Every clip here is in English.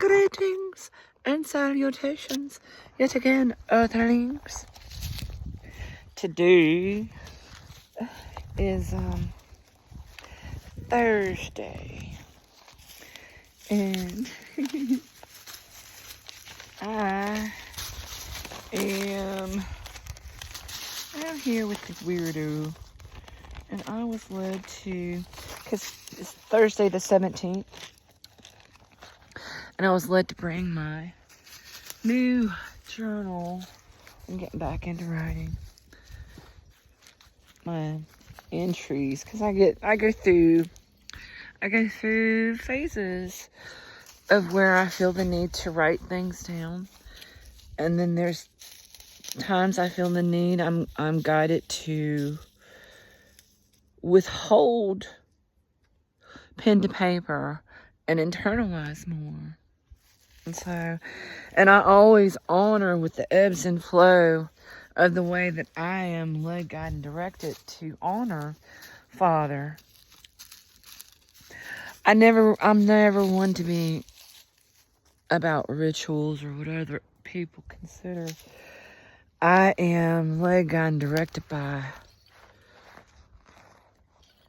Greetings and salutations yet again, Earthlings. Today is Thursday, and I am out here with this weirdo, and I was led to, because it's Thursday the 17th, and I was led to bring my new journal and getting back into writing my entries, because I go through phases of where I feel the need to write things down, and then there's times I feel the need I'm guided to withhold pen to paper and internalize more. And I always honor with the ebbs and flow of the way that I am led, guided, and directed to honor Father. I'm never one to be about rituals or what other people consider. I am led, guided, and directed by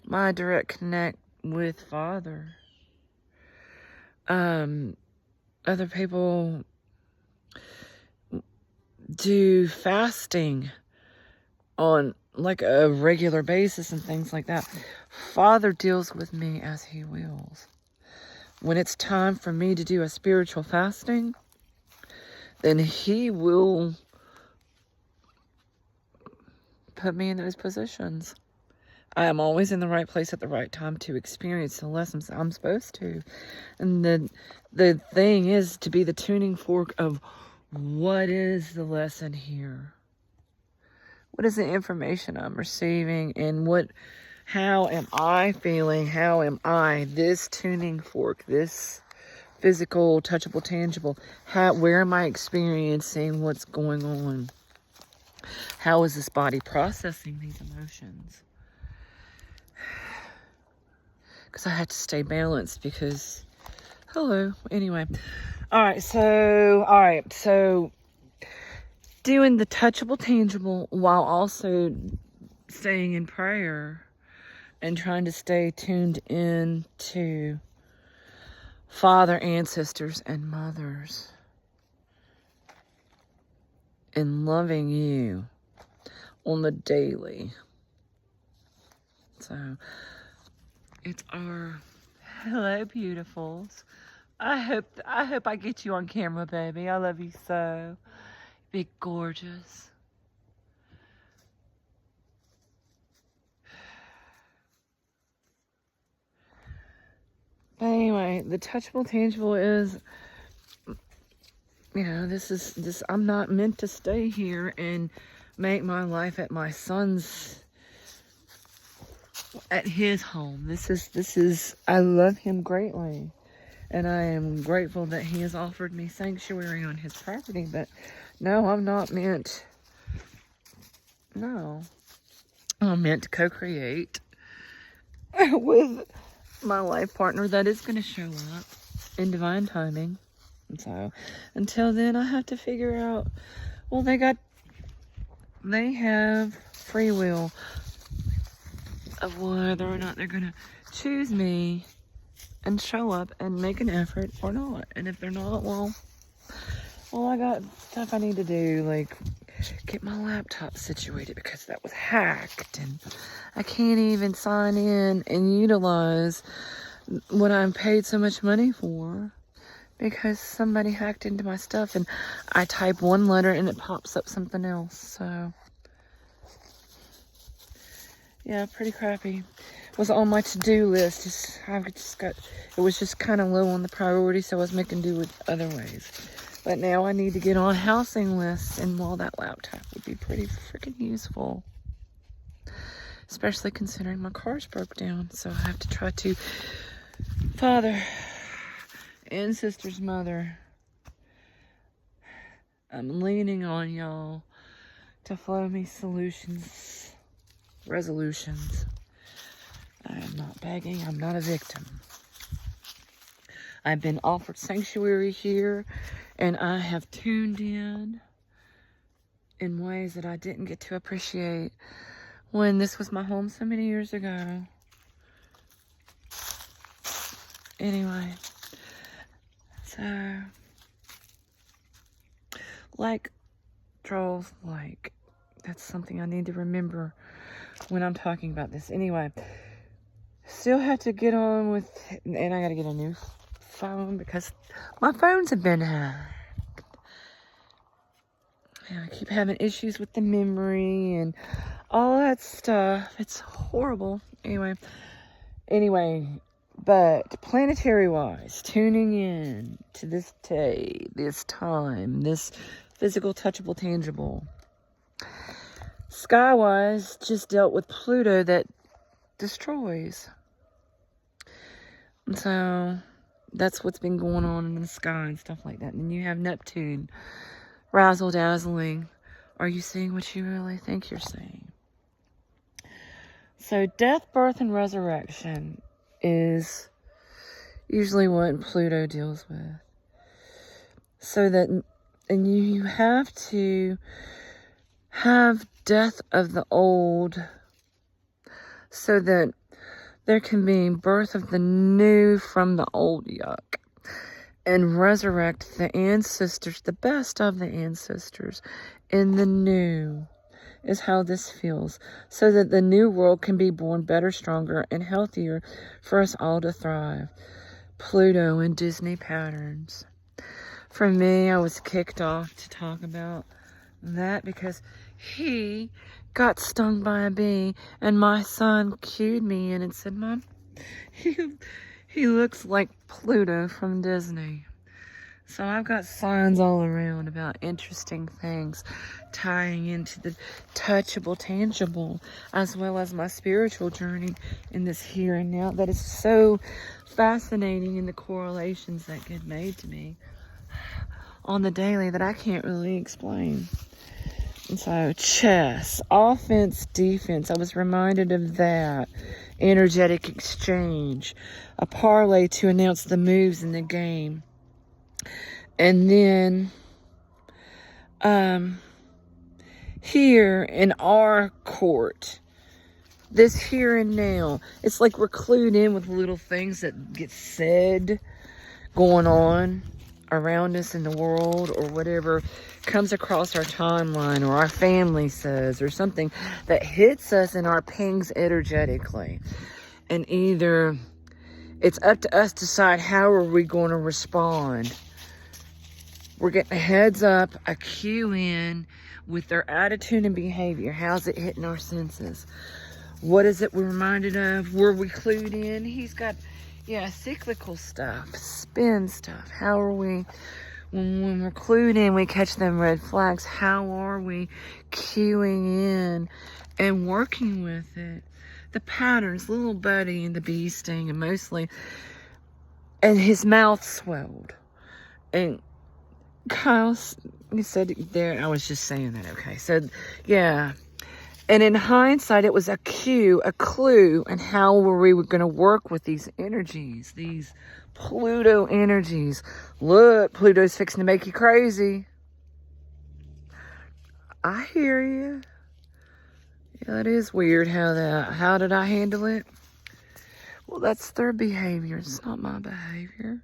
my direct connect with Father. Other people do fasting on like a regular basis and things like that. Father deals with me as he wills. When it's time for me to do a spiritual fasting, then he will put me in those positions. I am always in the right place at the right time to experience the lessons I'm supposed to. And the thing is to be the tuning fork of what is the lesson here? What is the information I'm receiving? And how am I feeling? How am I, this tuning fork, this physical, touchable, tangible, where am I experiencing what's going on? How is this body processing these emotions? Because I had to stay balanced because, anyway. All right, so doing the touchable, tangible while also staying in prayer and trying to stay tuned in to Father, ancestors, and mothers and loving you on the daily. So it's our hello, beautifuls. I hope I get you on camera, baby. I love you so. Big gorgeous. But anyway, the touchable, tangible is, this I'm not meant to stay here and make my life at my son's, at his home. This is I love him greatly, and I am grateful that he has offered me sanctuary on his property, but no, I'm not meant, no, I'm meant to co-create with my life partner that is going to show up in divine timing. And so until then, I have to figure out, well, they have free will of whether or not they're going to choose me and show up and make an effort or not. And if they're not, well, I got stuff I need to do, like get my laptop situated because that was hacked, and I can't even sign in and utilize what I'm paid so much money for because somebody hacked into my stuff, and I type one letter and it pops up something else. So yeah, pretty crappy. It was on my to-do list. It was just kind of low on the priority, so I was making do with other ways. But now I need to get on housing lists, and well, that laptop would be pretty freaking useful. Especially considering my car's broke down, so I have to try to, Father and sister's mother, I'm leaning on y'all to flow me solutions, resolutions. I am not begging. I'm not a victim. I've been offered sanctuary here, and I have tuned in ways that I didn't get to appreciate when this was my home so many years ago. Anyway, so, like, trolls, like, that's something I need to remember when I'm talking about this. Anyway, still have to get on with, and I gotta get a new phone because my phones have been hacked. And I keep having issues with the memory and all that stuff. It's horrible. Anyway, but planetary wise, tuning in to this day, this time, this physical, touchable, tangible. Sky wise, just dealt with Pluto that destroys. And so that's what's been going on in the sky and stuff like that. And then you have Neptune, razzle dazzling. Are you seeing what you really think you're seeing? So death, birth, and resurrection is usually what Pluto deals with. So that, and you have to have death of the old so that there can be birth of the new from the old yuck, and resurrect the ancestors, the best of the ancestors, in the new is how this feels, so that the new world can be born better, stronger, and healthier for us all to thrive. Pluto and Disney patterns. For me, I was kicked off to talk about that because he got stung by a bee, and my son cued me in and said, Mom, he looks like Pluto from Disney. So I've got signs all around about interesting things tying into the touchable, tangible, as well as my spiritual journey in this here and now that is so fascinating, in the correlations that get made to me on the daily that I can't really explain. And so chess, offense, defense, I was reminded of that. Energetic exchange, a parlay to announce the moves in the game. And then here in our court, this here and now, it's like we're clued in with little things that get said going on around us in the world, or whatever comes across our timeline, or our family says, or something that hits us in our pings energetically. And either it's up to us to decide how are we going to respond. We're getting a heads up, a cue in with their attitude and behavior. How's it hitting our senses? What is it we're reminded of? Were we clued in? He's got, cyclical stuff, spin stuff. How are we, when we're clued in, we catch them red flags. How are we cueing in and working with it? The patterns, little buddy and the bee sting, and mostly, and his mouth swelled. And Kyle, he said there, I was just saying that, okay. So, yeah. And in hindsight, it was a cue, a clue, and how were we going to work with these energies, these Pluto energies. Look, Pluto's fixing to make you crazy. I hear you. Yeah, that is weird how did I handle it? Well, that's their behavior. It's not my behavior.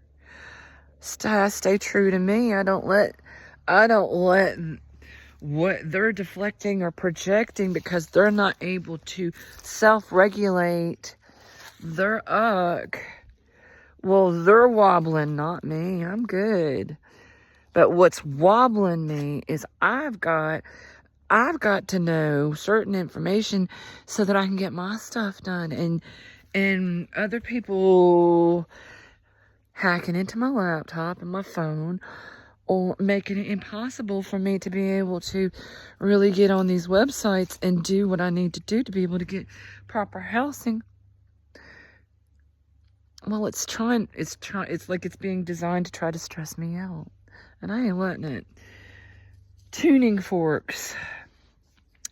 I stay true to me. I don't let what they're deflecting or projecting, because they're not able to self-regulate their well, they're wobbling, not me. I'm good. But what's wobbling me is I've got to know certain information so that I can get my stuff done. And other people hacking into my laptop and my phone, or making it impossible for me to be able to really get on these websites and do what I need to do to be able to get proper housing. Well, it's like it's being designed to try to stress me out. And I ain't letting it. Tuning forks.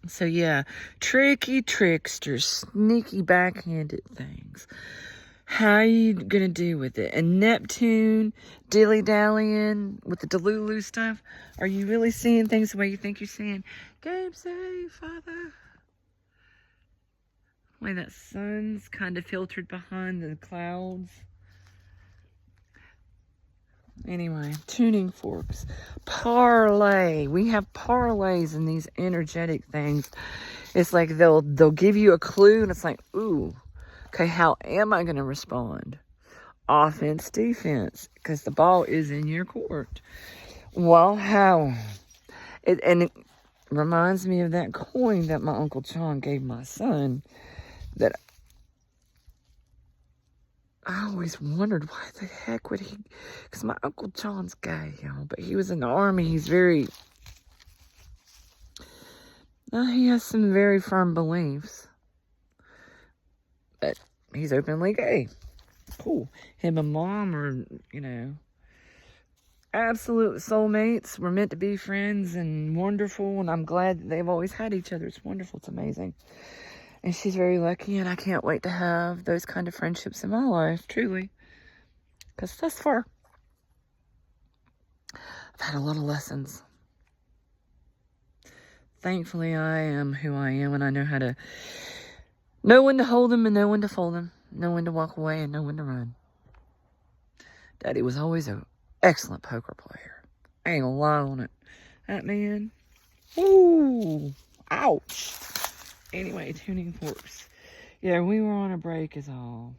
So yeah, tricky tricksters, sneaky backhanded things. How are you going to do with it? And Neptune, dilly-dallying with the Delulu stuff. Are you really seeing things the way you think you're seeing? Game safe, Father. The way that sun's kind of filtered behind the clouds. Anyway, tuning forks. Parlay. We have parlays in these energetic things. It's like they'll give you a clue and it's like, ooh, okay, how am I going to respond? Offense, defense, because the ball is in your court. Well, how? It reminds me of that coin that my Uncle John gave my son that I always wondered why the heck would he, because my Uncle John's gay, y'all, but he was in the Army. He's very, he has some very firm beliefs, but he's openly gay. Cool. Him and Mom are, you know, absolute soulmates. We're meant to be friends and wonderful, and I'm glad that they've always had each other. It's wonderful. It's amazing. And she's very lucky, and I can't wait to have those kind of friendships in my life, truly. Because thus far, I've had a lot of lessons. Thankfully, I am who I am, and I know how to know when to hold them and know when to fold them, know when to walk away and know when to run. Daddy was always an excellent poker player. I ain't gonna lie on it. That man, ooh, ouch. Anyway, tuning forks. Yeah, we were on a break is all.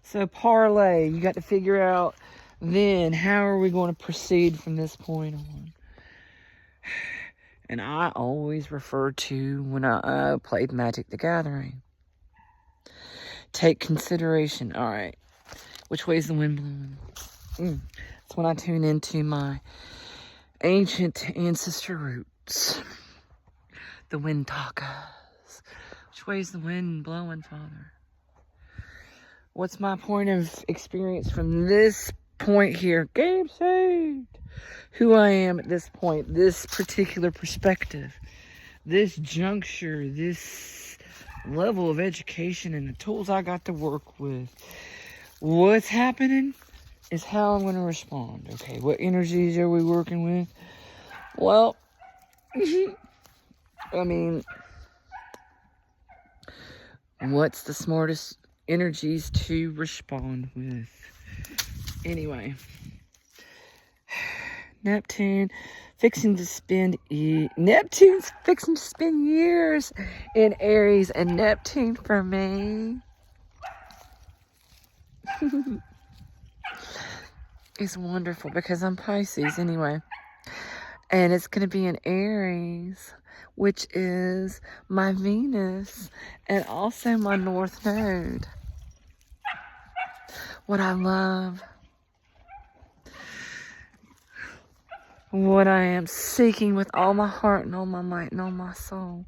So parlay, you got to figure out then how are we going to proceed from this point on. And I always refer to when I played Magic the Gathering. Take consideration. All right, which way is the wind blowing? That's when I tune into my ancient ancestor roots. The wind takas. Which way is the wind blowing, Father? What's my point of experience from this point here? Game saved. Who I am at this point, this particular perspective, this juncture, this level of education and the tools I got to work with. What's happening is how I'm going to respond. Okay, what energies are we working with? Well, I mean, what's the smartest energies to respond with? Anyway, Neptune's fixing to spend years in Aries, and Neptune for me is wonderful because I'm Pisces anyway. And it's going to be in Aries, which is my Venus and also my North Node. What I love. What I am seeking with all my heart and all my might and all my soul.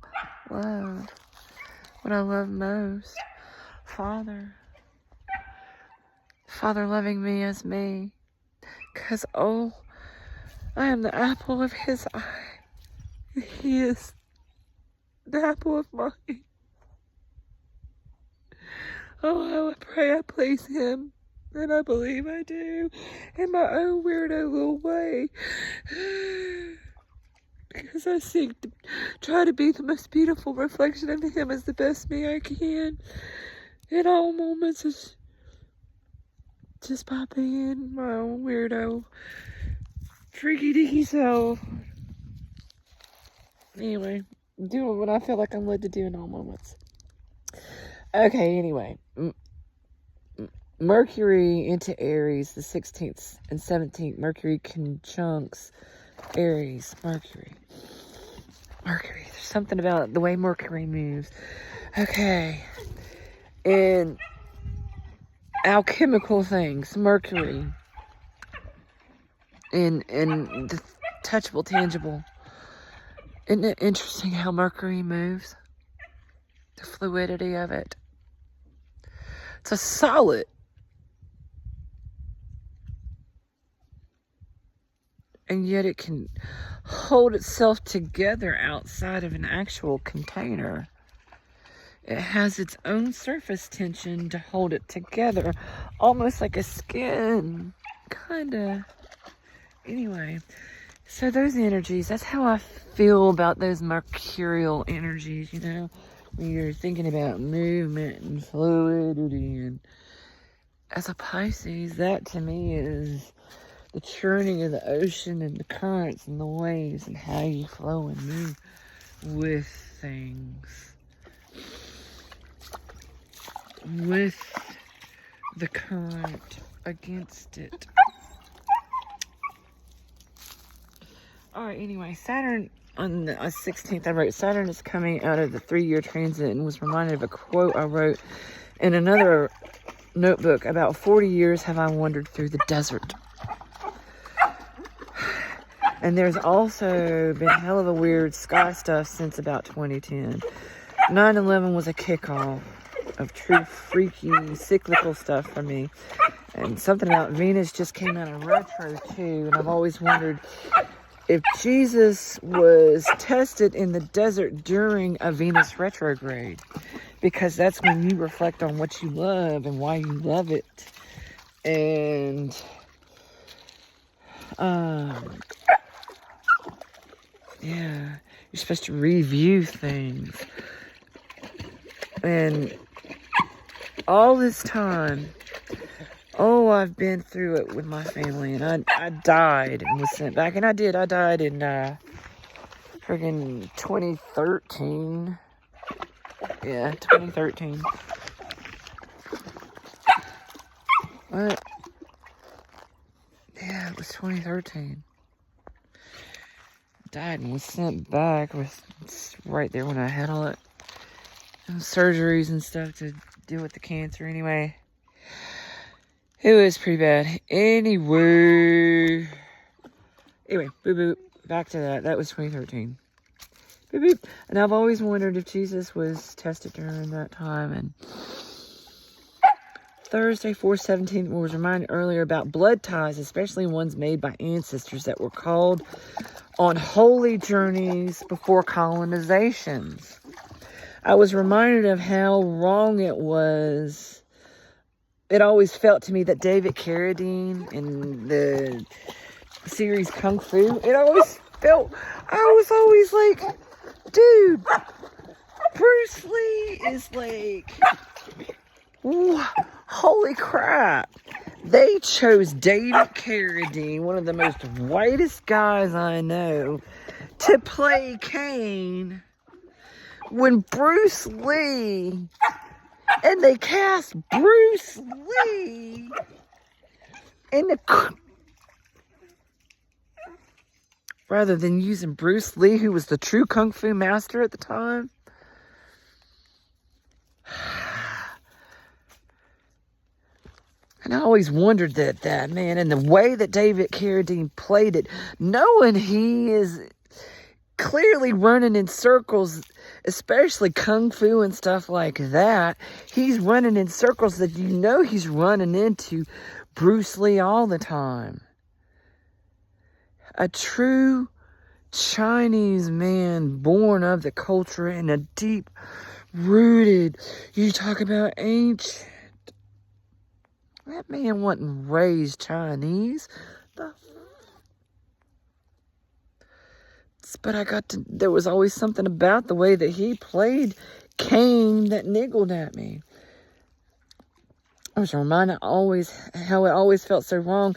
Love. What I love most. Father. Father loving me as me. Because, oh, I am the apple of his eye. He is the apple of mine. Oh, how I pray I please him. And I believe I do. In my own weirdo little way. Because I seek to try to be the most beautiful reflection of him as the best me I can. In all moments. Just by being my own weirdo. Freaky deaky self. Anyway, doing what I feel like I'm led to do in all moments. Okay, anyway. Mercury into Aries, the 16th and 17th. Mercury conjuncts Aries. Mercury. There's something about the way Mercury moves. Okay. And alchemical things. Mercury. And the touchable, tangible. Isn't it interesting how Mercury moves? The fluidity of it. It's a solid. And yet it can hold itself together outside of an actual container. It has its own surface tension to hold it together, almost like a skin, kind of. Anyway, so those energies, that's how I feel about those mercurial energies, you know, when you're thinking about movement and fluidity. And as a Pisces, that to me is the churning of the ocean and the currents and the waves and how you flow and move with things. With the current against it. Alright, anyway, Saturn, on the 16th, I wrote, Saturn is coming out of the 3-year transit, and was reminded of a quote I wrote in another notebook. About 40 years have I wandered through the desert. And there's also been hell of a weird sky stuff since about 2010. 9/11 was a kickoff of true freaky cyclical stuff for me, and something about Venus just came out of retro too. And I've always wondered if Jesus was tested in the desert during a Venus retrograde, because that's when you reflect on what you love and why you love it. And yeah, you're supposed to review things. And all this time, I've been through it with my family, and I died and was sent back. And I died in friggin' 2013. Yeah, 2013. What? Yeah, it was 2013. Died and was sent back. It's right there when I had all that surgeries and stuff to deal with the cancer. Anyway, it was pretty bad. Anyway, boop boop. Back to that. That was 2013. Boop boop. And I've always wondered if Jesus was tested during that time. And Thursday, 4/17, was reminded earlier about blood ties, especially ones made by ancestors that were called on holy journeys before colonizations. I was reminded of how wrong it was. It always felt to me that David Carradine in the series Kung Fu, I was always like, dude, Bruce Lee is like, holy crap. They chose David Carradine, one of the most whitest guys I know, to play Kane, when Bruce Lee, and they cast Bruce Lee in the, rather than using Bruce Lee, who was the true Kung Fu master at the time. And I always wondered that man, and the way that David Carradine played it, knowing he is clearly running in circles, especially Kung Fu and stuff like that. He's running in circles that you know he's running into Bruce Lee all the time. A true Chinese man, born of the culture and a deep rooted, you talk about ancient. That man wasn't raised Chinese. But there was always something about the way that he played Kane that niggled at me. I was reminded how it always felt so wrong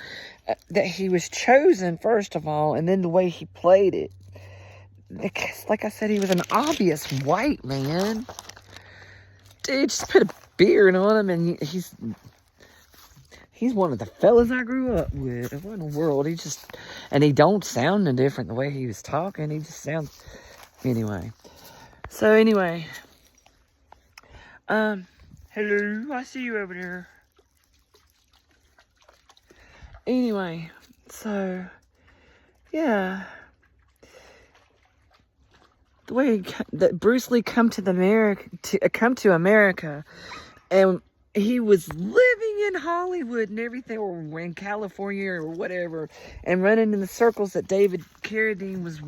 that he was chosen, first of all, and then the way he played it. Like I said, he was an obvious white man. Dude, just put a beard on him, and he's one of the fellas I grew up with. What in the world? And he don't sound no different the way he was talking. He just sounds, anyway. So anyway, hello, I see you over there. Anyway, so, yeah. The way that Bruce Lee come to America, and he was living in Hollywood and everything, or in California or whatever, and running in the circles that David Carradine was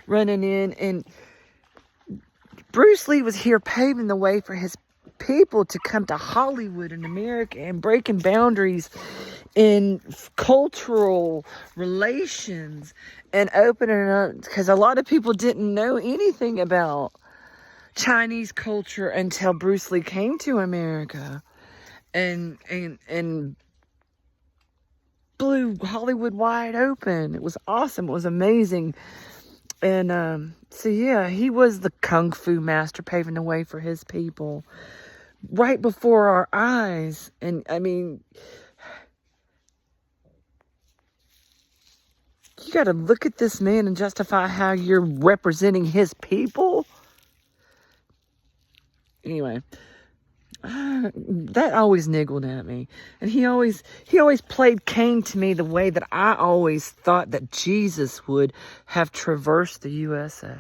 running in. And Bruce Lee was here paving the way for his people to come to Hollywood and America and breaking boundaries in cultural relations and opening up, because a lot of people didn't know anything about Chinese culture until Bruce Lee came to America and blew Hollywood wide open. It was awesome. It was amazing. And so yeah, he was the kung fu master paving the way for his people right before our eyes. And I mean, you got to look at this man and justify how you're representing his people. Anyway, that always niggled at me. And he always played Cain to me the way that I always thought that Jesus would have traversed the USA.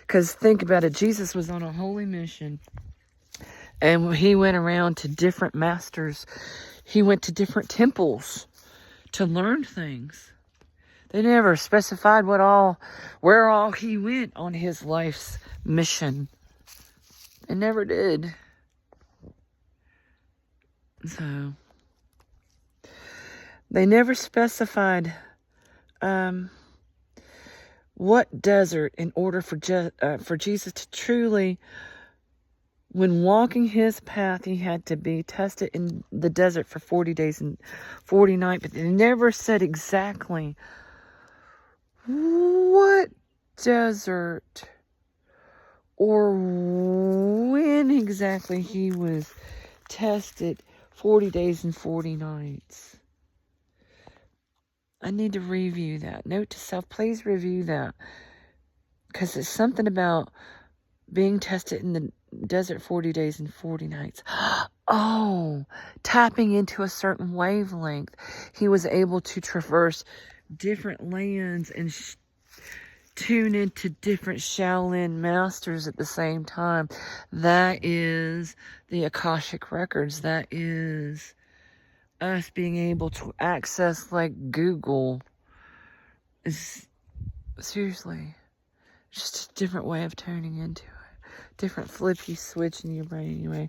Because think about it, Jesus was on a holy mission. And he went around to different masters. He went to different temples to learn things. They never specified where all he went on his life's mission. They never did. So, they never specified what desert in order for Jesus to truly, when walking his path, he had to be tested in the desert for 40 days and 40 nights. But they never said exactly what desert or when exactly he was tested 40 days and 40 nights. I need to review that. Note to self, please review that. Because it's something about being tested in the desert 40 days and 40 nights. Oh, tapping into a certain wavelength. He was able to traverse different lands and tune into different Shaolin masters at the same time. That is the Akashic Records. That is us being able to access, like Google. Is seriously just a different way of tuning into it. Different flip you switch in your brain anyway.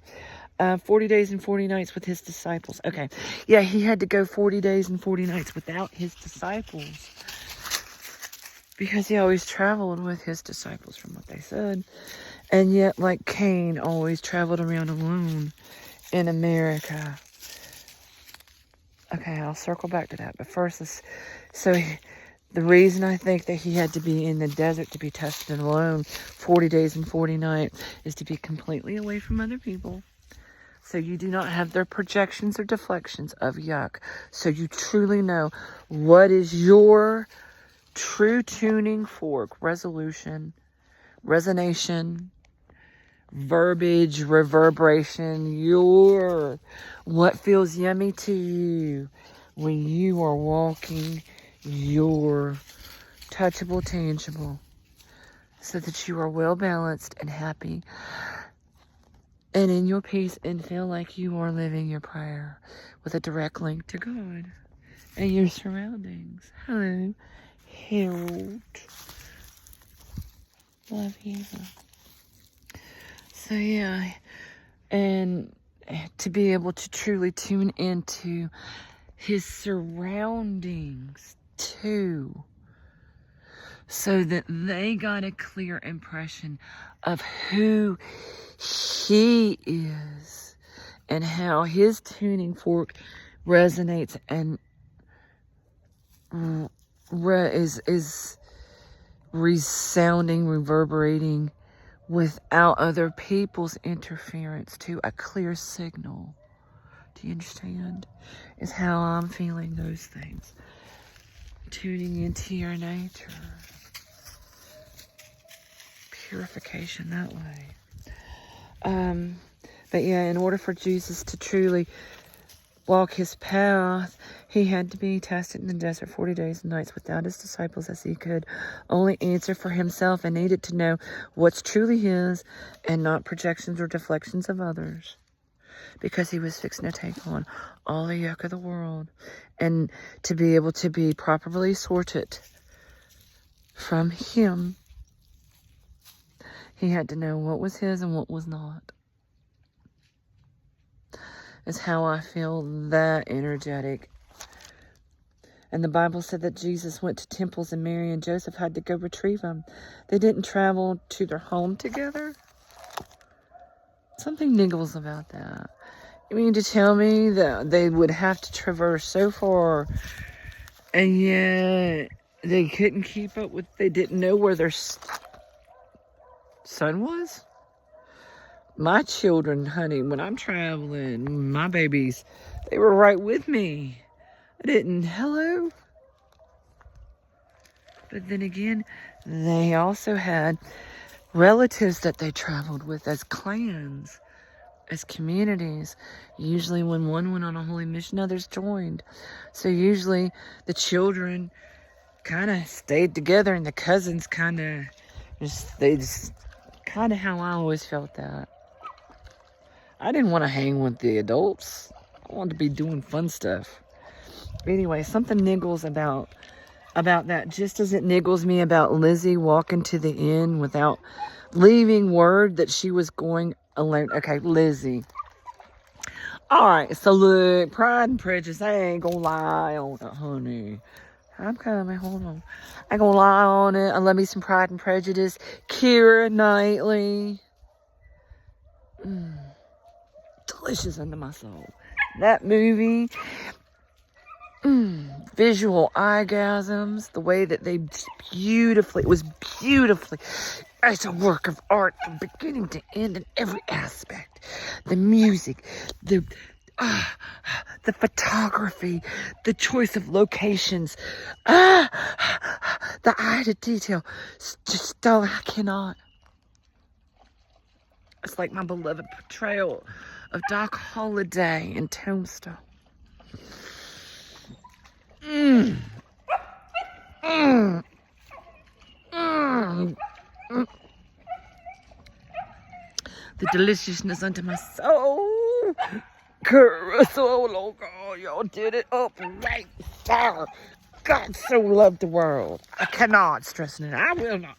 40 days and 40 nights with his disciples. Okay. Yeah, he had to go 40 days and 40 nights without his disciples. Because he always traveled with his disciples, from what they said. And yet, like Cain, always traveled around alone in America. Okay, I'll circle back to that. But first, the reason I think that he had to be in the desert to be tested and alone 40 days and 40 nights is to be completely away from other people. So you do not have their projections or deflections of yuck. So you truly know what is your true tuning fork, resolution, resonation, verbiage, reverberation, what feels yummy to you when you are walking your touchable, tangible, so that you are well balanced and happy and in your peace and feel like you are living your prayer with a direct link to God and your surroundings. Hello, Harold. Love you. So yeah, and to be able to truly tune into his surroundings too, so that they got a clear impression of who he is and how his tuning fork resonates and is resounding, reverberating without other people's interference, to a clear signal. Do you understand? Is how I'm feeling those things. Tuning into your nature. Purification that way. But yeah, in order for Jesus to truly walk his path, he had to be tested in the desert 40 days and nights without his disciples, as he could only answer for himself and needed to know what's truly his and not projections or deflections of others. Because he was fixing to take on all the yuck of the world. And to be able to be properly sorted from him, He had to know what was his and what was not. Is how I feel that energetic. And the Bible said that Jesus went to temples and Mary and Joseph had to go retrieve them. They didn't travel to their home together. Something niggles about that. You mean to tell me that they would have to traverse so far and yet they couldn't keep up with, they didn't know where their son was? My children, honey, when I'm traveling, my babies, they were right with me. I didn't, hello? But then again, they also had relatives that they traveled with as clans, as communities. Usually when one went on a holy mission, others joined. So usually the children kind of stayed together and the cousins kind of just kind of how I always felt that. I didn't want to hang with the adults. I wanted to be doing fun stuff. Anyway, something niggles about that, just as it niggles me about Lizzie walking to the inn without leaving word that she was going alone. Okay, Lizzie. All right, so look, Pride and Prejudice, I ain't gonna lie on it, honey. I'm coming, hold on. I ain't gonna lie on it. I love me some Pride and Prejudice. Keira Knightley. Delicious under my soul. That movie, visual orgasms, the way that they beautifully, it was beautifully, it's a work of art from beginning to end in every aspect. The music, the photography, the choice of locations, the eye to detail, just, I cannot. It's like my beloved portrayal of Doc Holliday in Tombstone. The deliciousness unto my soul. Oh, God, y'all did it up right there. God so loved the world. I cannot stress it. I will not.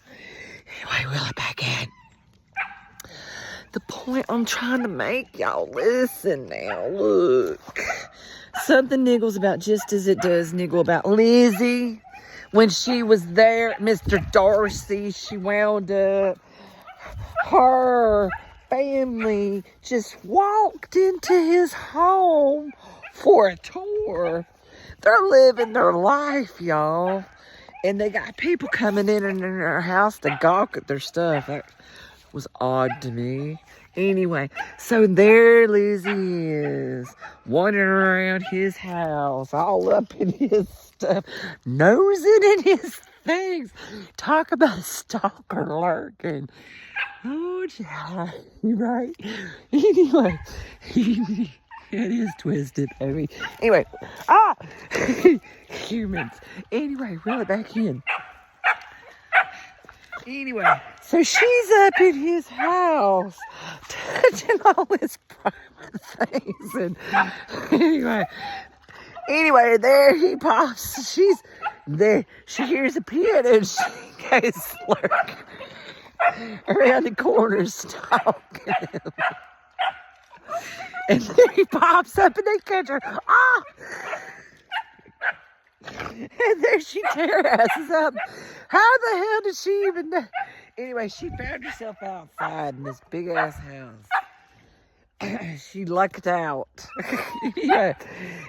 Anyway, reel it back in. The point I'm trying to make, y'all, listen now, look. Something niggles about just as it does niggle about Lizzie. When she was there, Mr. Darcy, she wound up, her family just walked into his home for a tour. They're living their life, y'all. And they got people coming in their house to gawk at their stuff. That was odd to me. Anyway, so there Lizzie is, wandering around his house, all up in his stuff, nosing in his things. Talk about a stalker lurking. Oh, child, right? Anyway, it is twisted, baby. Anyway, humans. Anyway, reel it back in. Anyway, so she's up in his house, touching all his private things, and anyway, there he pops. She's there. She hears a pin, and she goes slurk around the corner, stalking him. And then he pops up, and they catch her. And there she terrorizes up. How the hell did she even know? Anyway, she found herself outside in this big ass house. She lucked out. Yeah.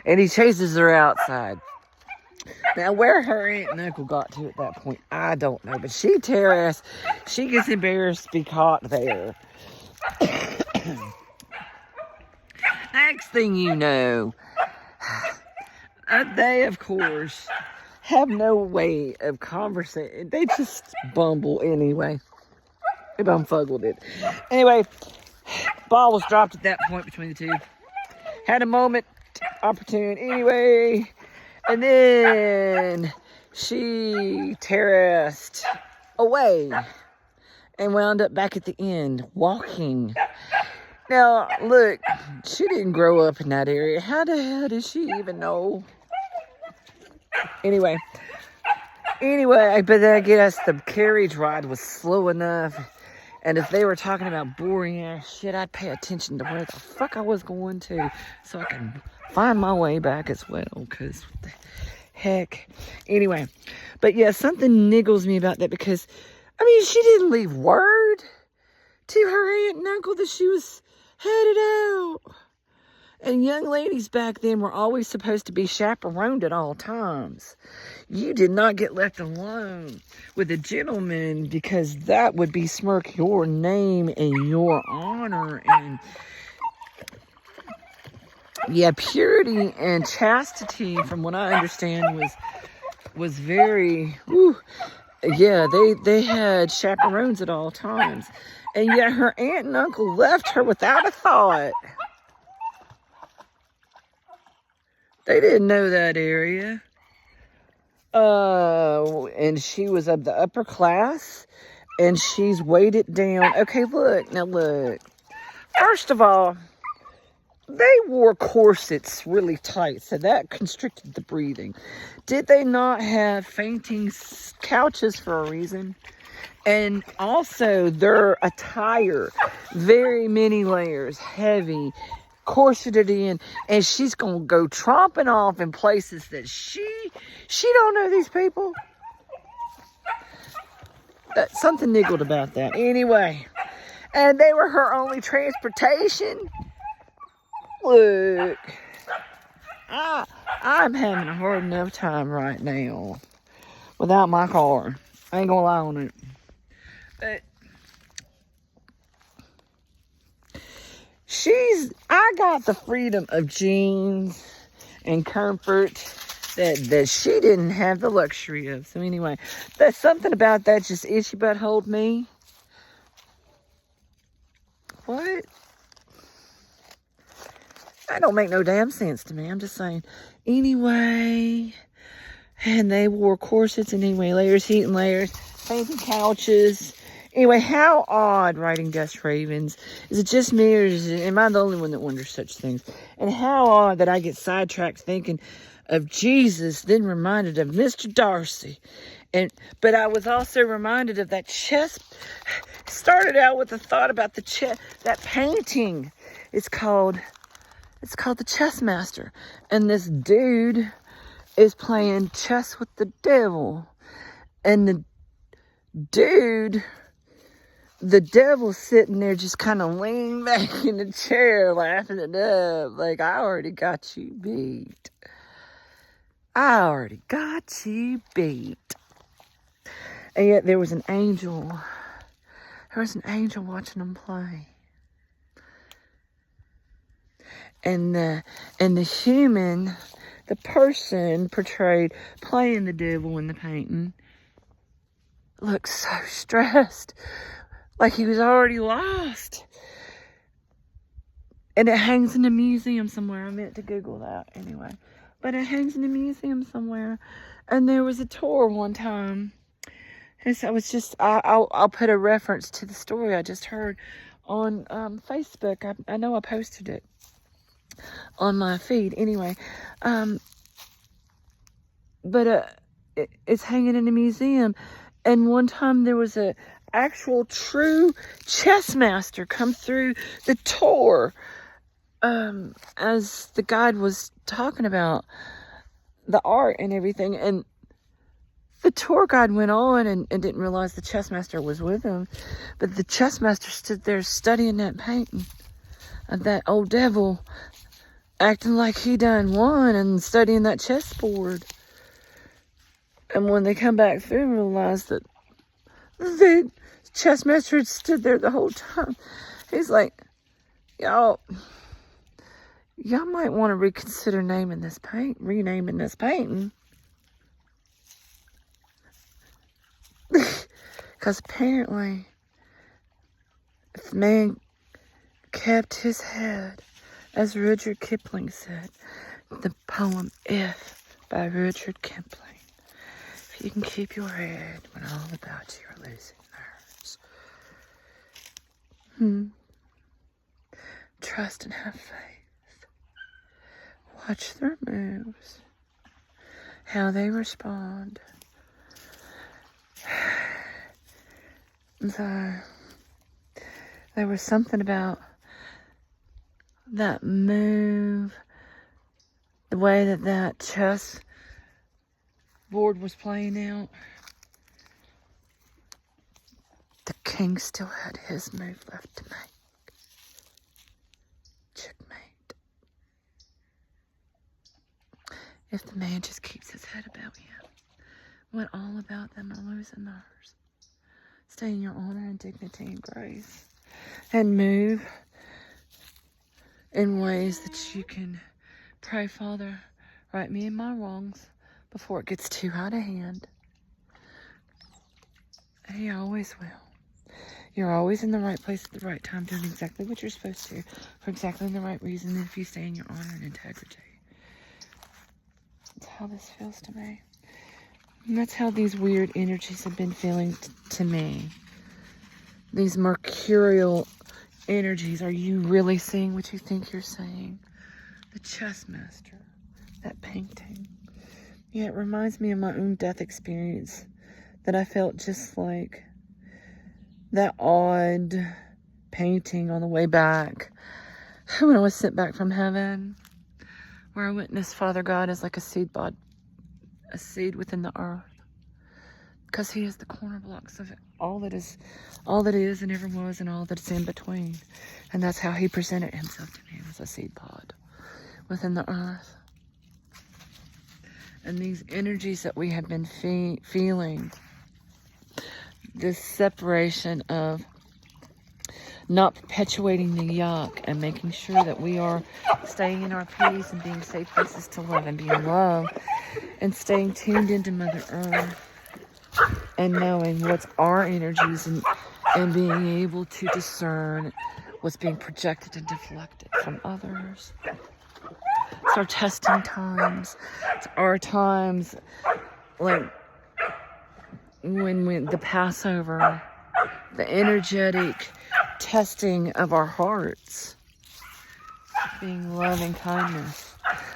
And he chases her outside. Now, where her aunt and uncle got to at that point, I don't know. But she terrorized. She gets embarrassed to be caught there. Next thing you know, they, of course, have no way of conversing. They just bumble anyway. They bumfuggled it. Anyway, ball was dropped at that point between the two. Had a moment opportune anyway. And then she terraced away and wound up back at the end walking. Now, look, she didn't grow up in that area. How the hell did she even know? Anyway, but I guess the carriage ride was slow enough And if they were talking about boring ass shit, I'd pay attention to where the fuck I was going to so I can find my way back as well. Because what the heck. Anyway, but yeah, something niggles me about that because, I mean, she didn't leave word to her aunt and uncle that she was headed out. And young ladies back then were always supposed to be chaperoned at all times. You did not get left alone with a gentleman because that would besmirk your name and your honor. And yeah, purity and chastity, from what I understand, was very, yeah, they had chaperones at all times. And yet her aunt and uncle left her without a thought. They didn't know that area. And she was of the upper class, and she's weighted down. Okay, look. First of all, they wore corsets really tight, so that constricted the breathing. Did they not have fainting couches for a reason? And also their attire, very many layers, heavy, corseted in, and she's gonna go tromping off in places that she don't know these people. Something niggled about that. Anyway, and they were her only transportation. Look, I'm having a hard enough time right now without my car. I ain't gonna lie on it. But I got the freedom of jeans and comfort that she didn't have the luxury of. So anyway, that's something about that just itchy butthole me. What? That don't make no damn sense to me. I'm just saying. Anyway, and they wore corsets and anyway, layers, heat and layers, fancy couches. Anyway, how odd, writing Gus Ravens. Is it just me, or am I the only one that wonders such things? And how odd that I get sidetracked thinking of Jesus, then reminded of Mr. Darcy. But I was also reminded of that chest. Started out with a thought about the chest, that painting. It's called The Chess Master. And this dude is playing chess with the devil. And the devil's sitting there just kind of leaning back in the chair, laughing it up. Like, I already got you beat. And yet there was an angel. There was an angel watching them play. And the human, the person portrayed playing the devil in the painting, looked so stressed. Like he was already lost. And it hangs in a museum somewhere. I meant to Google that anyway. But it hangs in a museum somewhere. And there was a tour one time. And so it's just, I'll put a reference to the story I just heard on Facebook. I know I posted it on my feed. Anyway, but it's hanging in a museum. And one time there was a actual true chess master come through the tour, as the guide was talking about the art and everything. And the tour guide went on and didn't realize the chess master was with him. But the chess master stood there studying that painting of that old devil, acting like he done won and studying that chessboard. And when they come back through and realize that the chess master had stood there the whole time, he's like, y'all might want to reconsider renaming this painting. Because apparently, if man kept his head, as Rudyard Kipling said, the poem If by Rudyard Kipling, if you can keep your head when all about you are losing nerves. Trust and have faith. Watch their moves, how they respond. So, There was something about that move, the way that that chess board was playing out. The king still had his move left to make. Checkmate. If the man just keeps his head about him, what all about them are losing theirs. Stay in your honor and dignity and grace. And move in ways that you can pray, Father, right me in my wrongs before it gets too out of hand. And He always will. You're always in the right place at the right time, doing exactly what you're supposed to, for exactly the right reason, if you stay in your honor and integrity. That's how this feels to me. And that's how these weird energies have been feeling to me. These mercurial energies. Are you really seeing what you think you're seeing? The chess master, that painting. Yeah, it reminds me of my own death experience, that I felt just like that odd painting on the way back when I was sent back from heaven, where I witnessed Father God as like a seed bod, a seed within the earth, because He is the corner blocks of it, all that is and ever was, and all that's in between. And that's how He presented Himself to me, as a seed pod within the earth. And these energies that we have been feeling, this separation of not perpetuating the yuck and making sure that we are staying in our peace and being safe places to love and be in love, and staying tuned into Mother Earth and knowing what's our energies, and being able to discern what's being projected and deflected from others. It's our testing times. It's our times, like when the Passover, the energetic testing of our hearts, being love and kindness.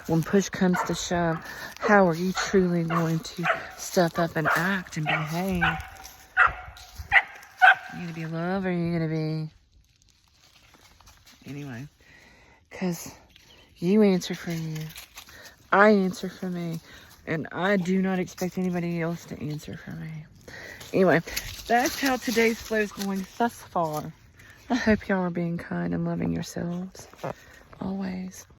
When push comes to shove, how are you truly going to step up and act and behave? Are you going to be love, or are you going to be... Anyway, because you answer for you. I answer for me. And I do not expect anybody else to answer for me. Anyway, that's how today's flow is going thus far. I hope y'all are being kind and loving yourselves. Always.